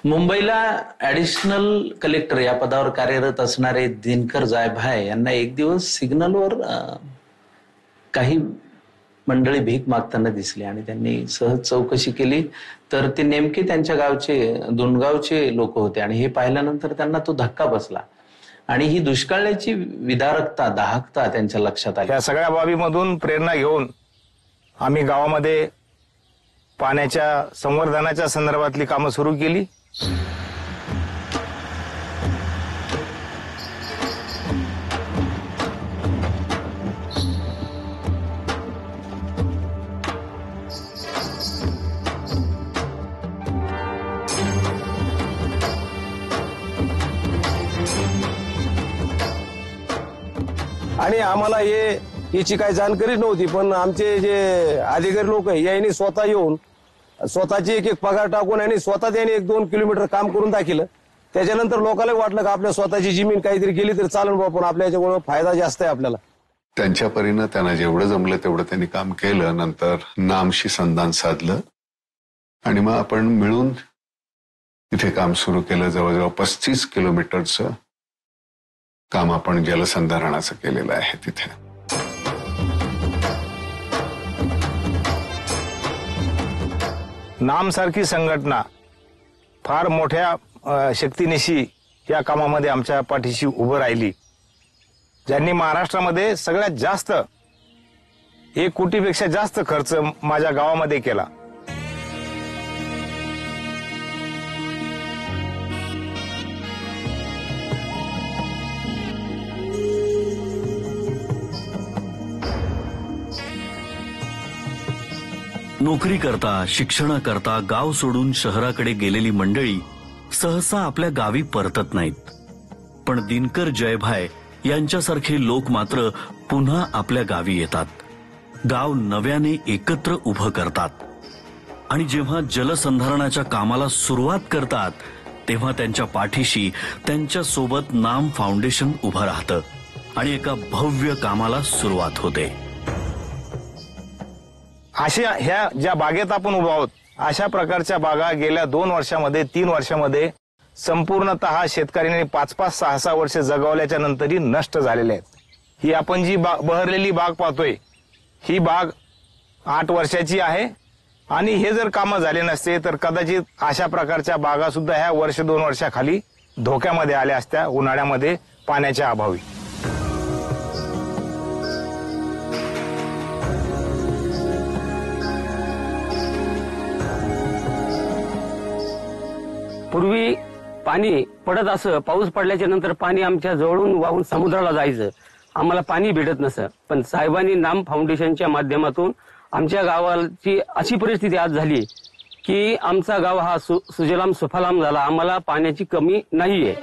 मुंबईला additional collector या पदावर कार्यरत असणारे दिनकर जायभाय यांना एक दिवस सिग्नलवर काही मंडळी भीक मागताना दिसली आणि त्यांनी सहज चौकशी केली तर ते नेमके त्यांच्या गावचे दोनगावचे लोक होते आणि हे पाहिल्यानंतर त्यांना तो धक्का बसला आणि ही दुष्काळाची विदारकता दाहकता त्यांच्या लक्षात आली। या सगळ्या बाबीमधून प्रेरणा घेऊन आम्ही गावामध्ये पाण्याच्या संवर्धनाच्या संदर्भातली कामं सुरू केली। आणि आम्हाला याची काही जाणकारी नव्हती, पण आमचे जे अधिकारी लोक आहे यांनी स्वतः येऊन स्वतःची एक पगार टाकून आणि स्वतः त्यांनी 1-2 किलोमीटर काम करून दाखवलं। त्याच्यानंतर लोकांना वाटलं का आपल्या स्वतःची जमीन काहीतरी केली तर चालेल बाबा, पण आपल्या याच्यामुळे फायदा जास्त आहे आपल्याला। त्यांच्या परीनं त्यांना जेवढं जमलं तेवढं त्यांनी काम केलं। नंतर नामशी संधान साधलं आणि मग आपण मिळून इथे काम सुरू केलं। जवळजवळ 35 किलोमीटरचं काम आपण जलसंधारणाचं केलेलं आहे तिथे। नामसारखी संघटना फार मोठ्या शक्तीनिशी या कामामध्ये आमच्या पाठीशी उभं राहिली, ज्यांनी महाराष्ट्रामध्ये सगळ्यात जास्त 1 कोटीपेक्षा जास्त खर्च माझ्या गावामध्ये केला। नोकरी करता शिक्षणाकरता गाव सोडून शहराकडे गेलेली मंडळी सहसा आपल्या गावी परतत नाहीत, पण दिनकर जयभाय यांच्यासारखे लोक मात्र पुन्हा आपल्या गावी येतात, गाव नव्याने एकत्र उभं करतात आणि जेव्हा जलसंधारणाच्या कामाला सुरुवात करतात तेव्हा त्यांच्या पाठीशी त्यांच्या सोबत नाम फाउंडेशन उभं राहतं आणि एका भव्य कामाला सुरुवात होते। अशा ह्या ज्या बागेत आपण उभा आहोत अशा प्रकारच्या बागा गेल्या 2 वर्षामध्ये 3 वर्षामध्ये संपूर्णतः शेतकऱ्यांनी 5-5, 6-6 वर्ष जगवल्याच्या नंतरही नष्ट झालेल्या आहेत। ही आपण जी बहरलेली बाग पाहतोय ही बाग 8 वर्षाची आहे आणि हे जर कामं झाले नसते तर कदाचित अशा प्रकारच्या बागा सुद्धा ह्या 1-2 वर्षाखाली धोक्यामध्ये आल्या असत्या उन्हाळ्यामध्ये पाण्याच्या अभावी। पूर्वी पाणी पडत असं, पाऊस पडल्याच्या नंतर पाणी आमच्या जवळून वाहून समुद्राला जायचं, आम्हाला पाणी भेटत नसं। पण साहेबांनी नाम फाउंडेशनच्या माध्यमातून आमच्या गावाची अशी परिस्थिती आज झाली की आमचा गाव हा सुजलाम सुफलाम झाला, आम्हाला पाण्याची कमी नाहीये।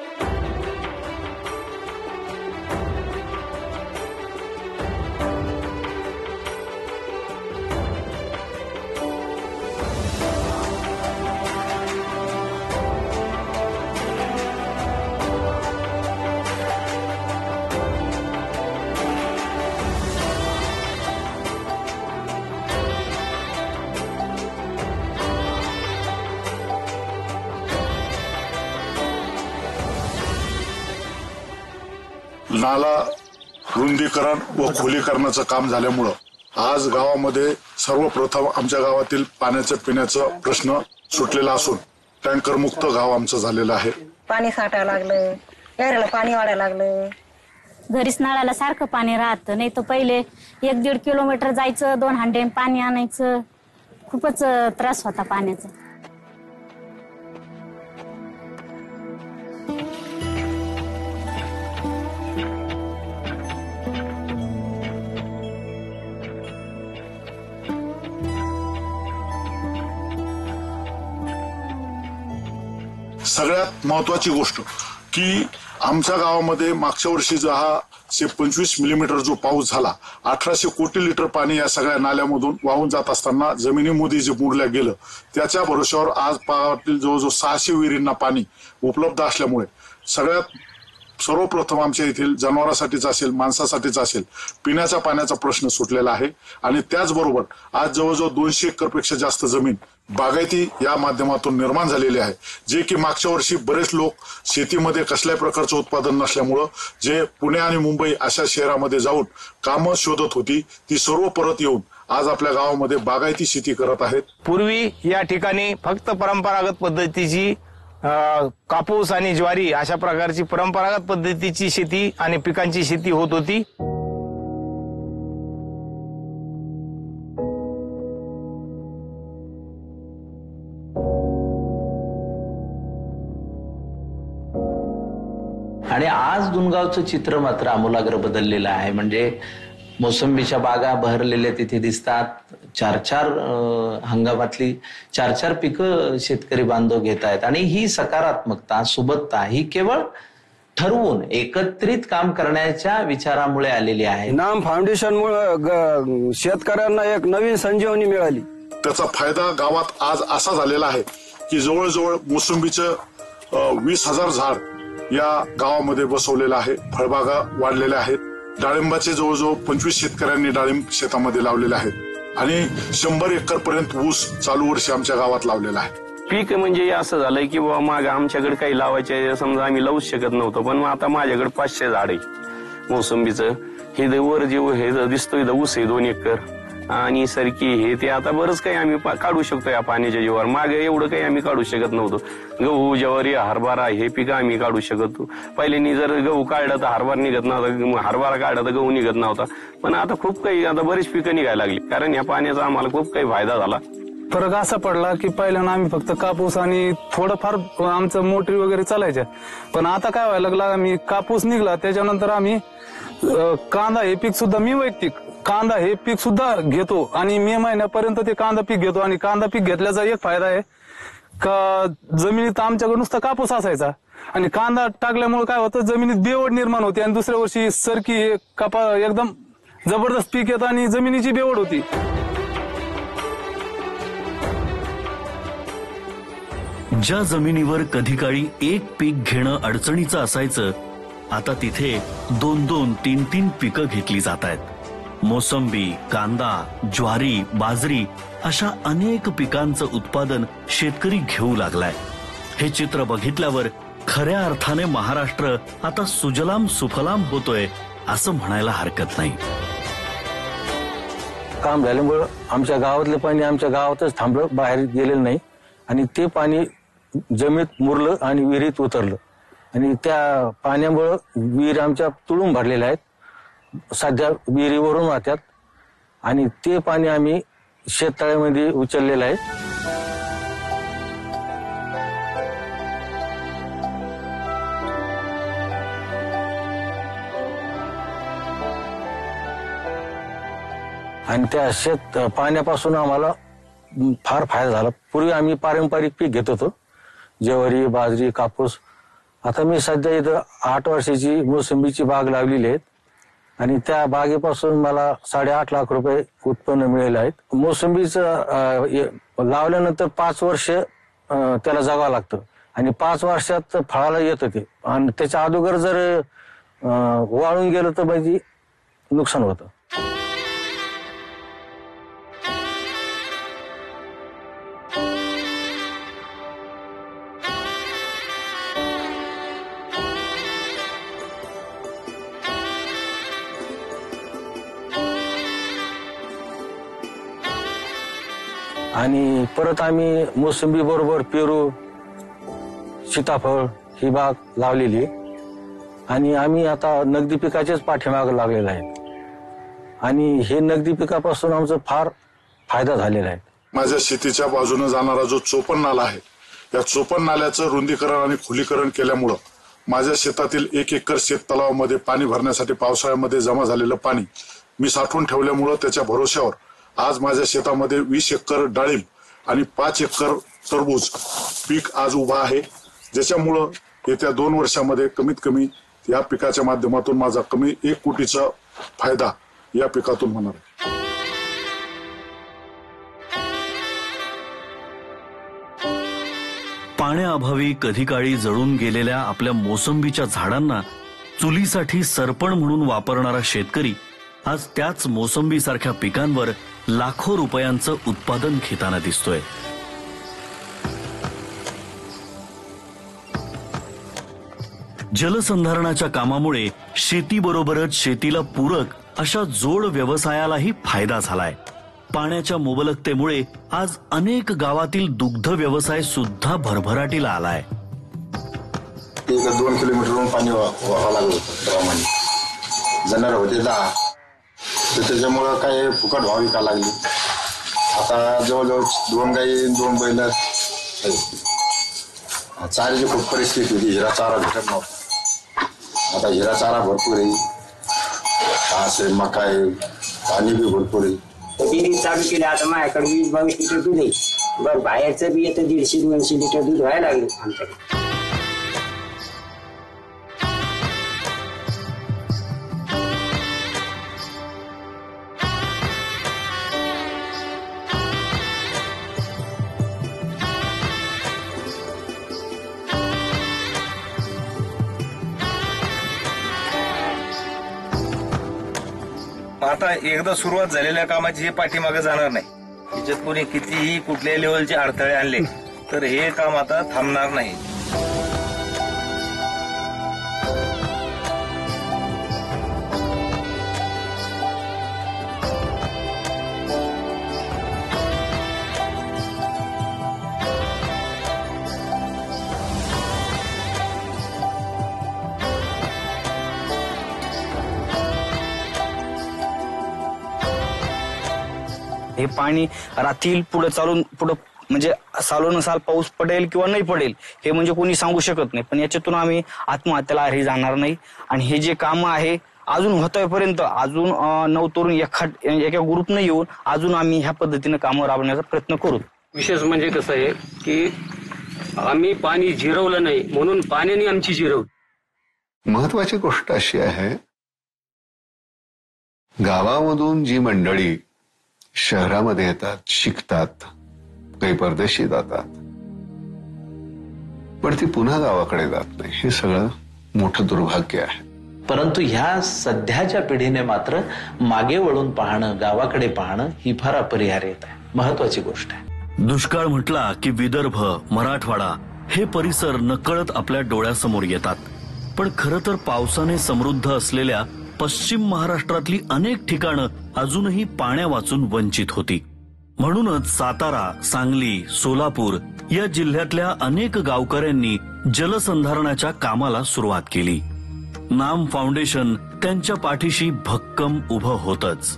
नाला रुंदीकरण व खोलीकरणाचं काम झाल्यामुळं आज गावामध्ये सर्वप्रथम आमच्या गावातील पाण्याच्या पिण्याचा प्रश्न सुटलेला असून टँकर मुक्त गाव आमचं झालेलं आहे। पाणी साठायला लागलं, यायला पाणी वाढायला लागलं, घरीच नळाला सारखं पाणी राहतं, नाही तर पहिले 1-1.5 किलोमीटर जायचं, 2 हांडे पाणी आणायचं, खूपच त्रास होता पाण्याचा। सगळ्यात महत्वाची गोष्ट की आमच्या गावामध्ये मागच्या वर्षीचा हा 25 मिलीमीटर जो पाऊस झाला, 1800 कोटी लिटर पाणी या सगळ्या नाल्यामधून वाहून जात असताना जमिनीमध्ये जे मुरल्या गेलं, त्याच्या भरोश्यावर आज गावातील जवळजवळ 600 विहिरींना पाणी उपलब्ध असल्यामुळे सर्वप्रथम आमच्या येथील जनावरांसाठीच असेल, माणसासाठीच असेल, पिण्याच्या पाण्याचा प्रश्न सुटलेला आहे। आणि त्याचबरोबर आज जवळजवळ 200 एकरपेक्षा जास्त जमीन बागायती या माध्यमातून निर्माण झालेली आहे, जे की मागच्या वर्षी बरेच लोक शेतीमध्ये कसल्याही प्रकारचं उत्पादन नसल्यामुळं जे पुणे आणि मुंबई अशा शहरामध्ये जाऊन कामं शोधत होती, ती सर्व परत येऊन आज आपल्या गावामध्ये बागायती शेती करत आहेत. पूर्वी या ठिकाणी फक्त परंपरागत पद्धतीची कापूस आणि ज्वारी अशा प्रकारची परंपरागत पद्धतीची शेती आणि पिकांची शेती होत होती. आणि आज दुनगावचं चित्र मात्र आमूलाग्र बदललेलं आहे. म्हणजे मोसंबीच्या बागा बहरलेल्या तिथे दिसतात. 4-4 हंगामातली 4-4 पिकं शेतकरी बांधव घेत आहेत. आणि ही सकारात्मकता, सुबत्ता ही केवळ ठरवून एकत्रित काम करण्याच्या विचारामुळे आलेली आहे. नाम फाउंडेशनमुळे शेतकऱ्यांना एक नवीन संजीवनी मिळाली. त्याचा फायदा गावात आज असा झालेला आहे की जवळजवळ मोसंबीचं 20,000 झाड या गावामध्ये बसवलेलं आहे. फळबागा वाढलेल्या आहेत. डाळिंबाचे जवळजवळ 25 शेतकऱ्यांनी डाळिंब शेतामध्ये लावलेले आहेत आणि 100 एकर पर्यंत ऊस चालू वर्षी आमच्या गावात लावलेला आहे. पीक म्हणजे असं झालंय की बाबा माग आमच्याकडे काही लावायचे समजा आम्ही लावूच शकत नव्हतो, पण आता माझ्याकडे 500 झाड आहे मोसंबीचं. हे वर जे हे दिसतोय ऊस आहे 2 एकर आणि सरकी हे ते आता बरंच काही आम्ही काढू शकतो या पाण्याच्या जीवावर. मागे एवढं काही आम्ही काढू शकत नव्हतो. गहू, ज्वारी, हरभरा हे पिकं आम्ही काढू शकतो. पहिल्यांनी जर गहू काढला तर हरभरा निघत नव्हता, हरभरा काढला तर गहू निघत नव्हता. पण आता खूप काही आता बरीच पिकं निघायला लागली, कारण या पाण्याचा आम्हाला खूप काही फायदा झाला. फरक असा पडला की पहिल्यांदा आम्ही फक्त कापूस आणि थोडंफार आमचं मोटरी वगैरे चालायच्या, पण आता काय व्हायला लागला, आम्ही कापूस निघला त्याच्यानंतर आम्ही कांदा हे पीक सुद्धा, मी वैयक्तिक कांदा हे पीक सुद्धा घेतो आणि मे महिन्यापर्यंत ते कांदा पीक घेतो. आणि कांदा पीक घेतल्याचा एक फायदा आहे का जमिनीत आमच्याकडे नुसता कापूस असायचा आणि कांदा टाकल्यामुळे काय होतं, जमिनीत बेवड निर्माण होते आणि दुसऱ्या वर्षी सरकी हे एकदम जबरदस्त पीक येतं आणि जमिनीची बेवड होती. ज्या जमिनीवर कधी काळी एक पीक घेणं अडचणीचं असायचं, आता तिथे 2-2, 3-3 पिकं घेतली जात आहेत. मोसंबी, कांदा, ज्वारी, बाजरी अशा अनेक पिकांचं उत्पादन शेतकरी घेऊ लागलाय. हे चित्र बघितल्यावर खऱ्या अर्थाने महाराष्ट्र आता सुजलाम सुफलाम होतोय असं म्हणायला हरकत नाही. काम झाल्यामुळं आमच्या गावातलं पाणी आमच्या गावातच थांबलं, बाहेर गेलेलं नाही आणि ते पाणी जमिनीत मुरलं आणि विहिरीत उतरलं आणि त्या पाण्यामुळं विहीर आमच्या तुडून भरलेल्या आहेत. सध्या विहिरीवरून वाहतात आणि ते पाणी आम्ही शेततळ्यामध्ये उचललेलं आहे. आणि त्या शेत पाण्यापासून आम्हाला फार फायदा झाला. पूर्वी आम्ही पारंपरिक पीक घेत होतो, ज्वारी, बाजरी, कापूस. आता मी सध्या इथं 8 वर्षाची मोसंबीची बाग लावलेली आहे आणि त्या बागेपासून मला 8.5 लाख रुपये उत्पन्न मिळाले आहेत. मोसंबीचं लावल्यानंतर 5 वर्ष त्याला जगावं लागतं आणि 5 वर्षात फळाला येतं ते. आणि त्याच्या अगोदर जर वाळून गेलं तर म्हणजे नुकसान होतं. आणि परत आम्ही मोसंबी बरोबर पेरू, सीताफळ ही बाग लावलेली आणि आम्ही आता नगदी पिकाचेच पाठीमागे लागलेला आहे आणि हे नगदी पिकापासून आमचा फार फायदा झालेला आहे. माझ्या शेतीच्या बाजूने जाणारा जो चोपण नाला आहे, या चोपण नाल्याचं रुंदीकरण आणि खुलीकरण केल्यामुळं माझ्या शेतातील 1 एकर शेत तलावामध्ये पाणी भरण्यासाठी पावसाळ्यामध्ये जमा झालेलं पाणी मी साठवून ठेवल्यामुळं त्याच्या भरोश्यावर आज माझ्या शेतामध्ये 20 एकर डाळिंब आणि 5 एकर टरबूज पीक आज उभा आहे, ज्याच्यामुळं येत्या 2 वर्षामध्ये कमीत कमी या पिकाच्या माध्यमातून माझा कमी 1 कोटीचा फायदा या पिकातून होणार आहे. पाण्याअभावी कधी काळी जळून गेलेल्या आपल्या मोसंबीच्या झाडांना चुलीसाठी सरपण म्हणून वापरणारा शेतकरी आज त्याच मोसंबी सारख्या पिकांवर लाखो रुपयांचं उत्पादन घेताना दिसतोय. जलसंधारणाच्या कामामुळे शेतीबरोबरच शेतीला पूरक अशा जोड व्यवसायालाही फायदा झालाय. पाण्याच्या मुबलकतेमुळे आज अनेक गावातील दुग्ध व्यवसाय सुद्धा भरभराटीला आलाय. 2 किलोमीटरवरून पाणी व्हावं लागत होतं प्रमाणे. जनावर होते 10, तर त्याच्यामुळं काय फुकट व्हावी का लागली. आता जवळजवळ 2 गाई 2 बैल. चाऱ्याची खूप परिस्थिती होती, हिरा चारा भेटत नव्हता. आता हिरा चारा भरपूर आहे, घास आहे, मका आहे, पाणी बी भरपूर आहे. चालू केलं आता माझ्याकडे 20-22 लिटर दूध आहे. बरं बाहेरचं बी येतं 150-200 लिटर दूध व्हायला लागलं आमच्याकडे. आता एकदा सुरुवात झालेल्या कामाची हे पाठीमागे जाणार नाही. त्याच्यात कोणी कितीही कुठल्याही लेवलचे अडथळे आणले तर हे काम आता थांबणार नाही. हे पाणी रात्री पुढे चालून म्हणजे सालोन साल पाऊस पडेल किंवा नाही पडेल हे म्हणजे कोणी सांगू शकत नाही. पण याच्यातून आम्ही आत्महत्येला आरी जाणार नाही. आणि हे जे काम आहे अजून होतोपर्यंत अजून 9 तरुण एका ग्रुपने येऊन अजून आम्ही ह्या पद्धतीने कामं राबवण्याचा प्रयत्न करू. विशेष म्हणजे कसं आहे की आम्ही पाणी जिरवलं नाही म्हणून पाण्याने आमची जिरवली. महत्वाची गोष्ट अशी आहे, गावामधून जी मंडळी शहरामध्ये येतात, शिकतात, काही परदेशी जातात, पण ती पुन्हा गावाकडे जात नाही. हे सगळं मोठं दुर्भाग्य आहे. परंतु ह्या सध्याच्या पिढीने मात्र मागे वळून पाहणं, गावाकडे पाहणं ही फार अपरिहार्यता आहे, महत्वाची गोष्ट आहे. दुष्काळ म्हटला की विदर्भ, मराठवाडा हे परिसर नकळत आपल्या डोळ्यासमोर येतात. पण खरं तर पावसाने समृद्ध असलेल्या पश्चिम महाराष्ट्रातली अनेक ठिकाणं अजूनही पाण्यावाचून वंचित होती. म्हणूनच सातारा, सांगली, सोलापूर या जिल्ह्यातल्या अनेक गावकऱ्यांनी जलसंधारणाच्या कामाला सुरुवात केली. नाम फाउंडेशन त्यांच्या पाठीशी भक्कम उभं होतच.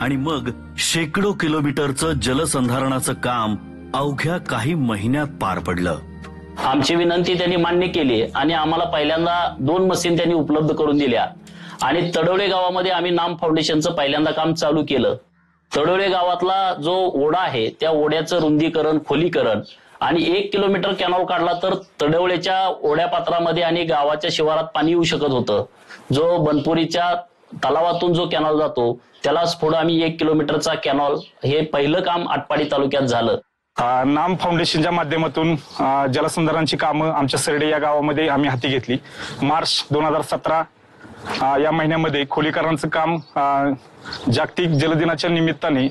आणि मग शेकडो किलोमीटरचं जलसंधारणाचं काम अवघ्या काही महिन्यात पार पडलं. आमची विनंती त्यांनी मान्य केली आणि आम्हाला पहिल्यांदा 2 मशीन त्यांनी उपलब्ध करून दिल्या. आणि तडवळे गावामध्ये आम्ही नाम फाउंडेशनचं पहिल्यांदा काम चालू केलं. तडवळे गावातला जो ओढा आहे त्या ओढ्याचं रुंदीकरण, खोलीकरण आणि 1 किलोमीटर कॅनॉल काढला तर तडवळेच्या ओढ्यापात्रामध्ये आणि गावाच्या शिवारात पाणी येऊ शकत होतं. जो बनपुरीच्या तलावातून जो कॅनॉल जातो त्यालाच पुढे आम्ही 1 किलोमीटरचा कॅनॉल हे पहिलं काम आटपाडी तालुक्यात झालं. नाम फाउंडेशनच्या माध्यमातून जलसंधारणाची कामं आमच्या सरडे या गावामध्ये आम्ही हाती घेतली. मार्च 2017 या महिन्यामध्ये खोलीकरणाचं काम जागतिक जलदिनाच्या निमित्ताने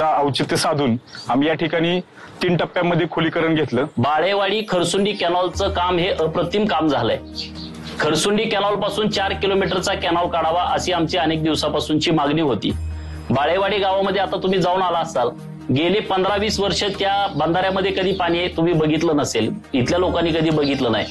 औचित्य साधून आम्ही या ठिकाणी 3 टप्प्यामध्ये खोलीकरण घेतलं. बाळेवाडी खरसुंडी कॅनॉलचं काम हे अप्रतिम काम झालंय. खरसुंडी कॅनॉल पासून 4 किलोमीटरचा कॅनॉल काढावा अशी आमची अनेक दिवसापासूनची मागणी होती. बाळेवाडी गावामध्ये आता तुम्ही जाऊन आला असाल, गेले 15-20 वर्ष त्या बंधाऱ्यामध्ये कधी पाणी तुम्ही बघितलं नसेल, इथल्या लोकांनी कधी बघितलं नाही.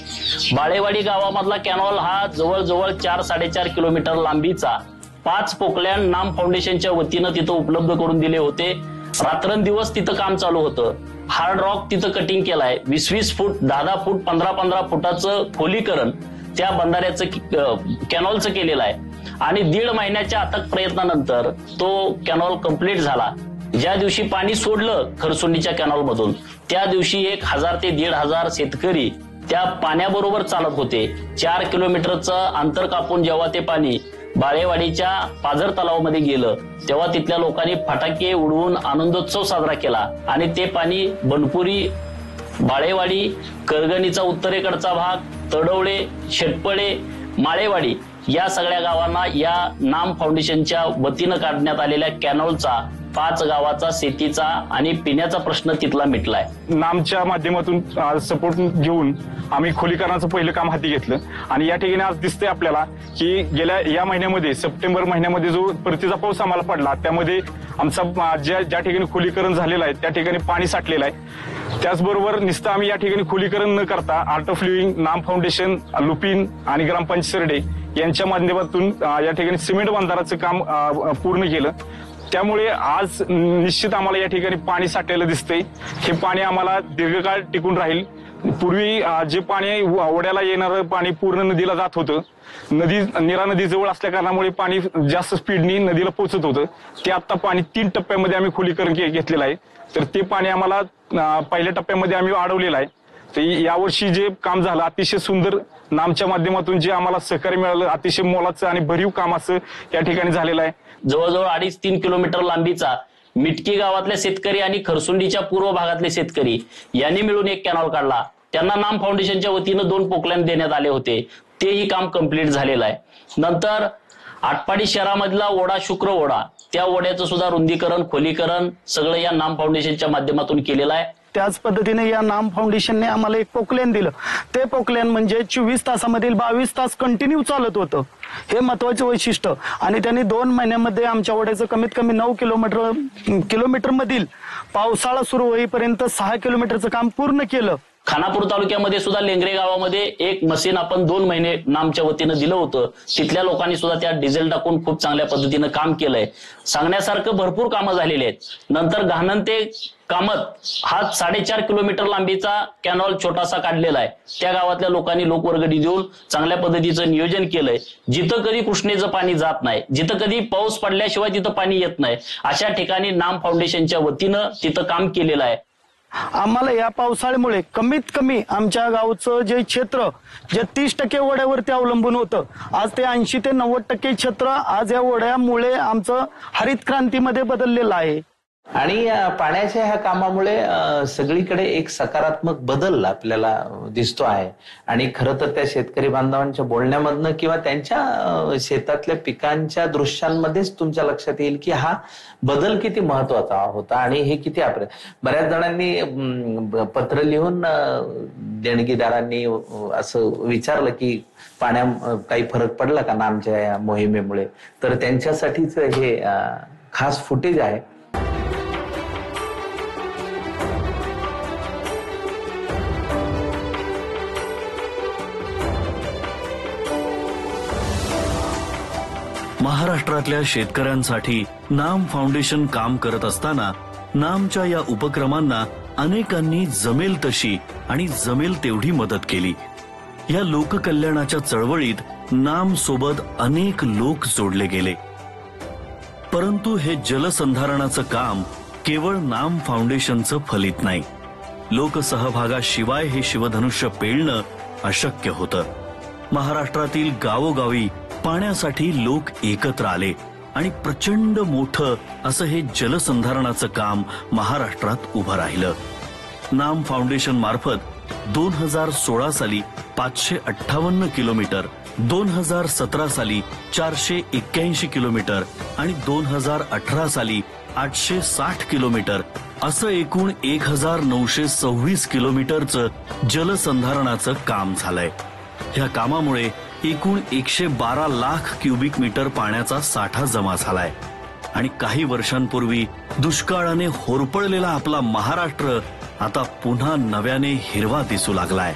बाळेवाडी गावामधला कॅनॉल हा जवळजवळ 4-4.5 किलोमीटर लांबीचा 5 पोकलॅन नाम फाउंडेशनच्या वतीनं तिथं उपलब्ध करून दिले होते. रात्रंदिवस तिथं काम चालू होतं. हार्ड रॉक तिथं कटिंग केलाय. 20-20 फूट, 10-10 फूट, 15-15 फुटाचं खोलीकरण त्या बंधाऱ्याचं कॅनॉलचं केलेलं आहे. आणि 1.5 महिन्याच्या अथक प्रयत्नानंतर तो कॅनॉल कम्प्लीट झाला. ज्या दिवशी पाणी सोडलं खरसुंडीच्या कॅनॉल मधून त्या दिवशी 1000 ते 1500 शेतकरी त्या पाण्याबरोबर चालत होते. 4 किलोमीटरचं अंतर कापून जेव्हा ते पाणी बाळेवाडीच्या पाझर तलावामध्ये गेलं तेव्हा तिथल्या लोकांनी फटाके उडवून आनंदोत्सव साजरा केला. आणि ते पाणी बनपुरी, बाळेवाडी, करगणीचा उत्तरेकडचा भाग, तडवळे, शेटपळे, माळेवाडी या सगळ्या गावांना या नाम फाउंडेशनच्या वतीनं काढण्यात आलेल्या कॅनॉलचा 5 गावाचा शेतीचा आणि पिण्याचा प्रश्न तिथला मिटलाय. नामच्या माध्यमातून सपोर्ट घेऊन आम्ही खोलीकरणाचं पहिलं काम हाती घेतलं आणि या ठिकाणी आज दिसतंय आपल्याला की गेल्या या महिन्यामध्ये सप्टेंबर महिन्यामध्ये जो परतीचा पाऊस आम्हाला पडला त्यामध्ये आमचा ज्या ठिकाणी खोलीकरण झालेलं आहे त्या ठिकाणी पाणी साठलेलं आहे. त्याचबरोबर नुसतं आम्ही या ठिकाणी खोलीकरण न करता आर्ट ऑफ लिव्हिंग, नाम फाउंडेशन, लुपिन आणि ग्रामपंचायत सरडे यांच्या माध्यमातून या ठिकाणी सिमेंट बांधाराचं काम पूर्ण केलं. त्यामुळे आज निश्चित आम्हाला या ठिकाणी पाणी साठलेलं दिसतंय. हे पाणी आम्हाला दीर्घकाळ टिकून राहील. पूर्वी जे पाणी ओढ्याला येणारं पाणी पूर्ण नदीला जात होतं. नीरा नदी जवळ असल्या कारणामुळे पाणी जास्त स्पीडनी नदीला पोहोचत होतं. ते आता पाणी 3 टप्प्यामध्ये आम्ही खोलीकरण घेतलेलं आहे. तर ते पाणी आम्हाला पहिल्या टप्प्यामध्ये आम्ही अडवलेलं आहे. तर यावर्षी जे काम झालं अतिशय सुंदर, नामच्या माध्यमातून जे आम्हाला सहकार्य मिळालं अतिशय मोलाचं आणि भरीव काम असं या ठिकाणी झालेलं आहे. जवळजवळ 2.5-3 किलोमीटर लांबीचा मिटकी गावातले शेतकरी आणि खरसुंडीच्या पूर्व भागातले शेतकरी यांनी मिळून एक कॅनॉल काढला. त्यांना नाम फाउंडेशनच्या वतीनं 2 पोकलॅन देण्यात आले होते. तेही काम कंप्लीट झालेलं आहे. नंतर आटपाडी शहरामधला ओढा शुक्र ओढा, त्या ओढ्याचं सुद्धा रुंदीकरण, खोलीकरण सगळं या नाम फाउंडेशनच्या माध्यमातून केलेलं आहे. त्याच पद्धतीने या नाम फाउंडेशनने आम्हाला एक पोकलॅन दिलं. ते पोकलॅन म्हणजे 24 तासामधील 22 तास कंटिन्यू चालत होतं. हे महत्वाचं वैशिष्ट्य. आणि त्यांनी 2 महिन्यामध्ये आमच्या ओढ्याचं कमीत कमी 9 किलोमीटर मधील पावसाळा सुरू होईपर्यंत 6 किलोमीटरचं काम पूर्ण केलं. खानापूर तालुक्यामध्ये सुद्धा लेंगरे गावामध्ये एक मशीन आपण 2 महिने नामच्या वतीनं दिलं होतं. तिथल्या लोकांनी सुद्धा त्यात डिझेल टाकून खूप चांगल्या पद्धतीनं काम केलंय. सांगण्यासारखं भरपूर कामं झालेली आहेत. नंतर घाणन ते कामत हा 4.5 किलोमीटर लांबीचा कॅनॉल छोटासा काढलेला आहे. त्या गावातल्या लोकांनी लोकवर्गणी देऊन चांगल्या पद्धतीचं नियोजन केलंय. जिथं कधी कृष्णेचं पाणी जात नाही, जिथं कधी पाऊस पडल्याशिवाय तिथं पाणी येत नाही, अशा ठिकाणी नाम फाउंडेशनच्या वतीनं तिथं काम केलेलं आहे. आम्हाला या पावसाळ्यामुळे कमीत कमी आमच्या गावचं जे क्षेत्र जे 30% ओढ्यावरती अवलंबून होतं, आज ते 80 ते 90% क्षेत्र आज या ओढ्यामुळे आमचं हरित क्रांतीमध्ये बदललेलं आहे. आणि पाण्याच्या ह्या कामामुळे सगळीकडे एक सकारात्मक बदल आपल्याला दिसतो आहे. आणि खरं तर त्या शेतकरी बांधवांच्या बोलण्यामधनं किंवा त्यांच्या शेतातल्या पिकांच्या दृश्यांमध्येच तुमच्या लक्षात येईल की हा बदल किती महत्वाचा होता आणि हे किती बऱ्याच जणांनी पत्र लिहून देणगीदारांनी असं विचारलं की काही फरक पडला का नामच्या या मोहिमेमुळे. तर त्यांच्यासाठीच हे खास फुटेज आहे. महाराष्ट्रातल्या शेतकऱ्यांसाठी नाम फाउंडेशन काम करत असताना नामच्या या उपक्रमांना अनेकांनी जमेल तशी आणि जमेल तेवढी मदत केली. या लोककल्याणाच्या चळवळीत नाम सोबत अनेक लोक जोडले गेले. परंतु हे जलसंधारणाचं काम केवळ नाम फाउंडेशनचं फलित नाही. लोकसहभागाशिवाय हे शिवधनुष्य पेलणं अशक्य होतं. महाराष्ट्रातील गावोगावी पाण्यासाठी लोक एकत्र आले आणि प्रचंड मोठं असं हे जलसंधारणाचं काम महाराष्ट्रात उभं राहिलं. नाम फाउंडेशन मार्फत 2016 साली 558 किलोमीटर, 2017 साली 481 किलोमीटर आणि 2018 साली 860 किलोमीटर असं एकूण 1926 किलोमीटरचं जलसंधारणाचं काम झालंय. ह्या कामामुळे एकूण 112 लाख क्युबिक मीटर पाण्याचा साठा जमा झालाय. आणि काही वर्षांपूर्वी दुष्काळाने होरपळलेला आपला महाराष्ट्र आता पुन्हा नव्याने हिरवा दिसू लागलाय.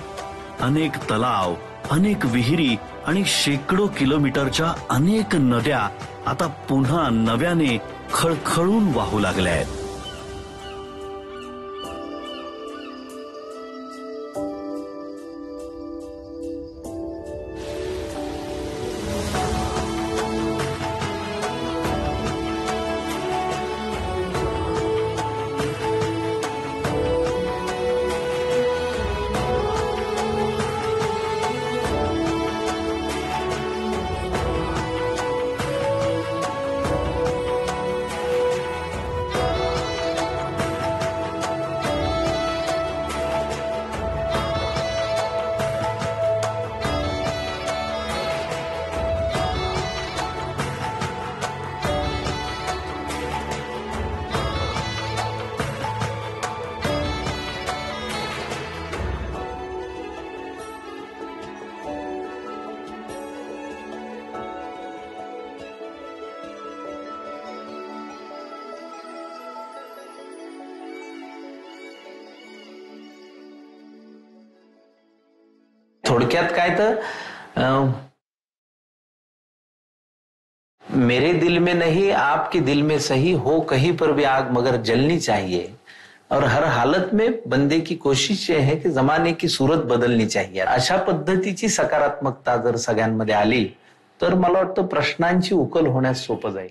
अनेक तलाव, अनेक विहिरी आणि शेकडो किलोमीटरच्या अनेक नद्या आता पुन्हा नव्याने खळखळून वाहू लागल्या आहेत. थोडक्यात काय तर मेरे दिल में नहीं आपके दिल में सही हो कहीं पर भी आग मगर जलनी चाहिए और हर हालत में बंदे की कोशिश ये है की जमाने की सूरत बदलनी चाहिए. अशा पद्धतीची सकारात्मकता जर सगळ्यांमध्ये आली तर मला वाटतं प्रश्नांची उकल होण्यास सोपं जाईल.